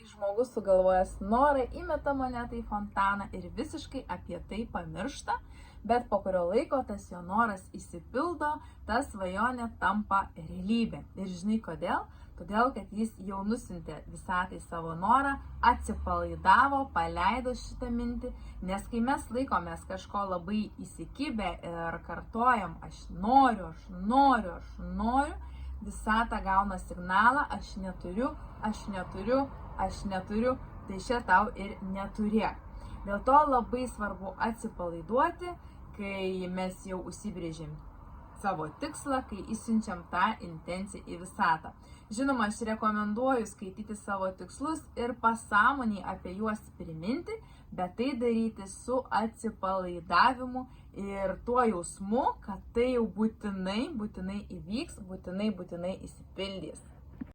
žmogus sugalvojęs norą įmeta monetą į fontaną ir visiškai apie tai pamiršta, bet po kurio laiko tas jo noras išsipildo, ta svajonė tampa realybė. Ir žinai kodėl? Todėl, kad jis jau nusintė visatai savo norą, atsipalaidavo, paleido šitą mintį, nes kai mes laikomės kažko labai įsikibę ir kartojam, aš noriu, visata gauna signalą, aš neturiu, tai šia tau ir neturėk. Dėl to labai svarbu atsipalaiduoti, kai mes jau užsibrėžėm savo tikslą, kai įsiunčiam tą intenciją į visatą. Žinoma, aš rekomenduoju skaityti savo tikslus ir pasąmoniai apie juos priminti, bet tai daryti su atsipalaidavimu ir tuo jausmu, kad tai jau būtinai įvyks, būtinai išsipildys.